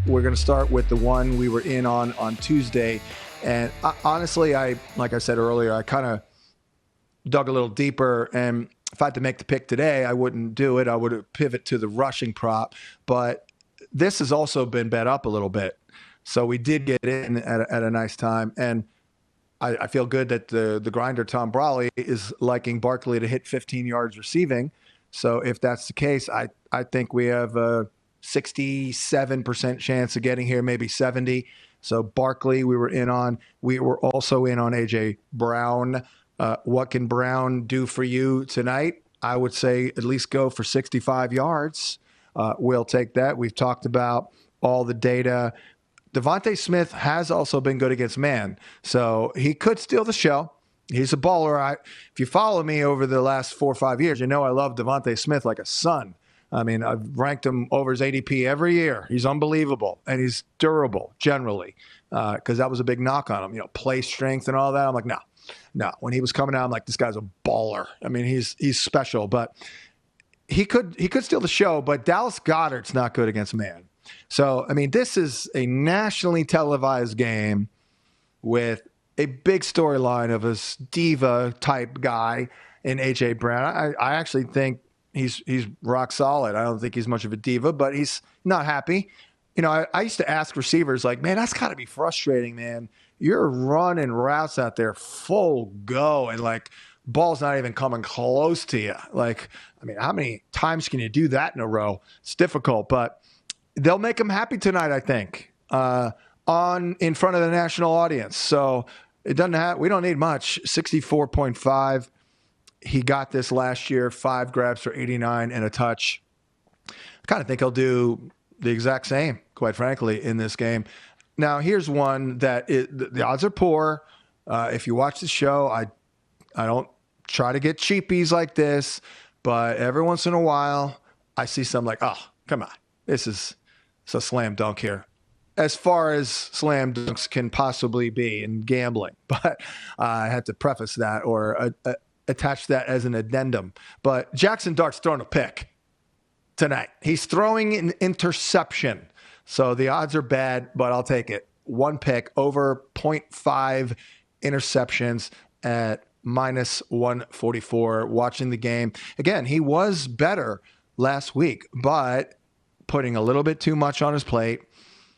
We're going to start with the one we were in on Tuesday. And honestly, like I said earlier, I kind of dug a little deeper, and if I had to make the pick today, I wouldn't do it. I would pivot to the rushing prop, but this has also been bet up a little bit. So we did get in at a nice time, and I feel good that the grinder, Tom Brawley, is liking Barkley to hit 15 yards receiving. So if that's the case, I think we have a 67% chance of getting here, maybe 70. So Barkley, we were in on. We were also in on A.J. Brown. What can Brown do for you tonight? I would say at least go for 65 yards. We'll take that. We've talked about all the data. Devontae Smith has also been good against man, so he could steal the show. He's a baller. If you follow me over the last 4 or 5 years, you know I love Devontae Smith like a son. I mean, I've ranked him over his ADP every year. He's unbelievable, and he's durable generally, because that was a big knock on him. Play strength and all that. I'm like, no. When he was coming out, I'm like, this guy's a baller. I mean, he's special, but he could steal the show. But Dallas Goedert's not good against man. So, I mean, this is a nationally televised game with a big storyline of a diva-type guy in A.J. Brown. I actually think he's rock solid. I don't think he's much of a diva, but he's not happy. I used to ask receivers, like, man, that's got to be frustrating, man. You're running routes out there full go, and, like, ball's not even coming close to you. Like, I mean, how many times can you do that in a row? It's difficult, but they'll make him happy tonight, I think, in front of the national audience. So we don't need much. 64.5. He got this last year, 5 grabs for 89 and a touch. I kind of think he'll do the exact same, quite frankly, in this game. Now, here's one that the odds are poor. If you watch the show, I don't try to get cheapies like this, but every once in a while, I see some like, oh, come on. It's a slam dunk here, as far as slam dunks can possibly be in gambling. But I had to preface that or attach that as an addendum. But Jaxson Dart's throwing a pick tonight. He's throwing an interception. So the odds are bad, but I'll take it. 1 pick over 0.5 interceptions at minus 144. Watching the game. Again, he was better last week, but putting a little bit too much on his plate.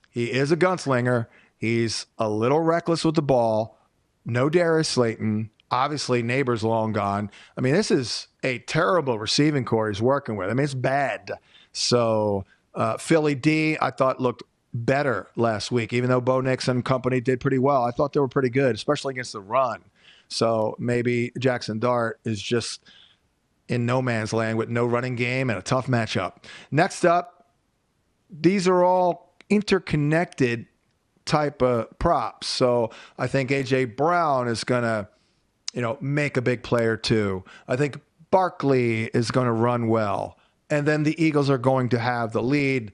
He is a gunslinger. He's a little reckless with the ball. No Darius Slayton. Obviously, Neighbor's long gone. I mean, this is a terrible receiving core he's working with. I mean, it's bad. So Philly D, I thought, looked better last week, even though Bo Nix and company did pretty well. I thought they were pretty good, especially against the run. So maybe Jaxson Dart is just in no man's land with no running game and a tough matchup. Next up, these are all interconnected type of props. So I think A.J. Brown is going to, make a big play or two. I think Barkley is going to run well. And then the Eagles are going to have the lead.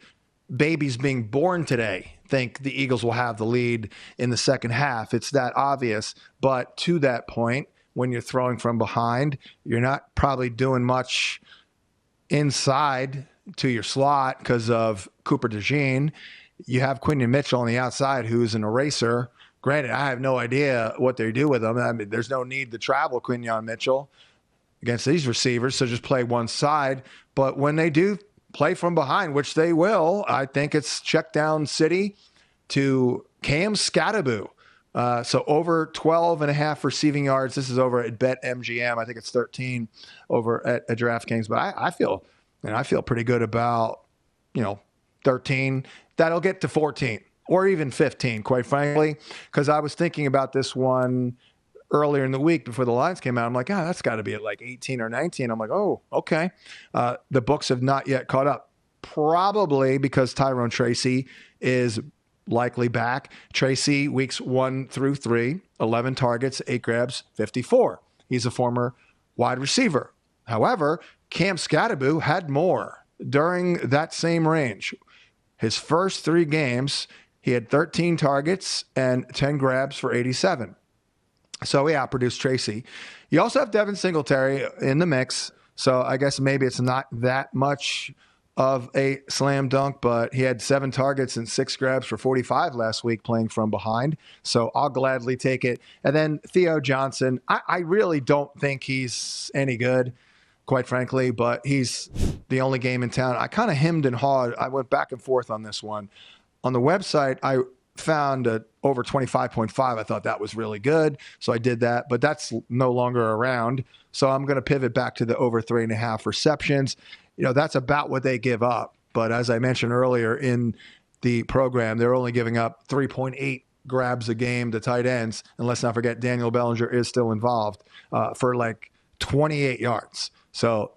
Babies being born today think the Eagles will have the lead in the second half. It's that obvious. But to that point, when you're throwing from behind, you're not probably doing much inside to your slot because of Cooper DeJean. You have Quinion Mitchell on the outside, who's an eraser. Granted, I have no idea what they do with him. I mean, there's no need to travel Quinion Mitchell against these receivers, so just play one side. But when they do play from behind, which they will, I think it's check down city to Cam Scatteraboo. So over 12.5 receiving yards. This is over at BetMGM. I think it's 13 over at DraftKings. But I feel pretty good about, 13. That'll get to 14 or even 15, quite frankly, because I was thinking about this one earlier in the week before the lines came out. I'm like, that's got to be at like 18 or 19. I'm like, oh, okay. The books have not yet caught up, probably because Tyrone Tracy is likely back. Tracy, weeks 1 through 3, 11 targets, 8 grabs, 54. He's a former wide receiver. However, Cam Scatteraboo had more during that same range. His first 3 games, he had 13 targets and 10 grabs for 87. So he outproduced Tracy. You also have Devin Singletary in the mix. So I guess maybe it's not that much of a slam dunk, but he had 7 targets and 6 grabs for 45 last week playing from behind. So I'll gladly take it. And then Theo Jaxson, I really don't think he's any good, quite frankly, but he's the only game in town. I kind of hemmed and hawed. I went back and forth on this one. On the website, I found over 25.5. I thought that was really good, so I did that, but that's no longer around. So I'm going to pivot back to the over 3.5 receptions. That's about what they give up. But as I mentioned earlier in the program, they're only giving up 3.8 grabs a game to tight ends. And let's not forget, Daniel Bellinger is still involved for like 28 yards. So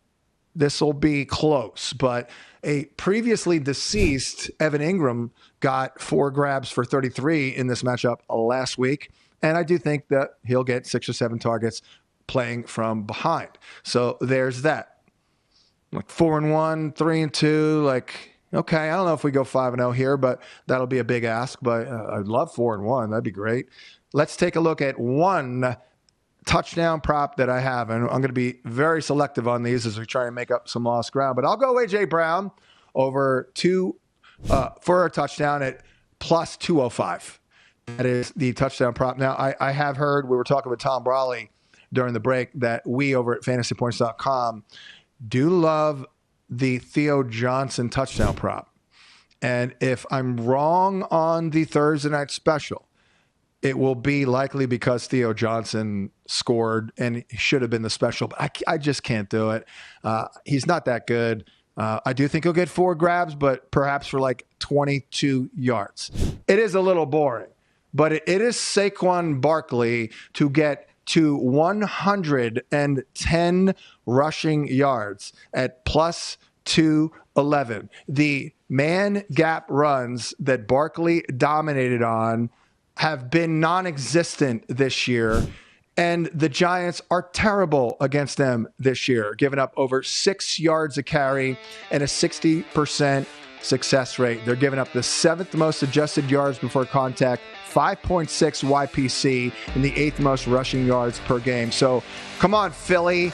this will be close, but a previously deceased Evan Ingram got 4 grabs for 33 in this matchup last week. And I do think that he'll get 6 or 7 targets playing from behind. So there's that. Like 4-1, 3-2, like, okay, I don't know if we go 5-0 here, but that'll be a big ask. But I'd love 4-1. That'd be great. Let's take a look at one touchdown prop that I have, and I'm going to be very selective on these as we try and make up some lost ground. But I'll go A.J. Brown over 2 for a touchdown at plus 205. That is the touchdown prop. Now, I have heard, we were talking with Tom Brawley during the break, that we over at fantasypoints.com do love the Theo Jaxson touchdown prop. And if I'm wrong on the Thursday night special, it will be likely because Theo Jaxson scored and he should have been the special, but I just can't do it. He's not that good. I do think he'll get 4 grabs, but perhaps for like 22 yards. It is a little boring, but it is Saquon Barkley to get to 110 rushing yards at plus 211. The man gap runs that Barkley dominated on have been non-existent this year, and the Giants are terrible against them this year, giving up over 6 yards a carry and a 60% success rate. They're giving up the 7th most adjusted yards before contact, 5.6 YPC, and the 8th most rushing yards per game. So come on, Philly.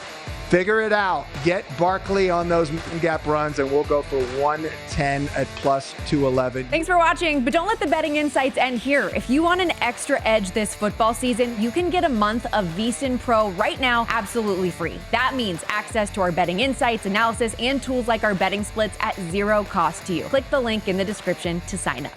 Figure it out. Get Barkley on those gap runs, and we'll go for 110 at plus 211. Thanks for watching, but don't let the betting insights end here. If you want an extra edge this football season, you can get a month of VSiN Pro right now absolutely free. That means access to our betting insights, analysis, and tools like our betting splits at 0 cost to you. Click the link in the description to sign up.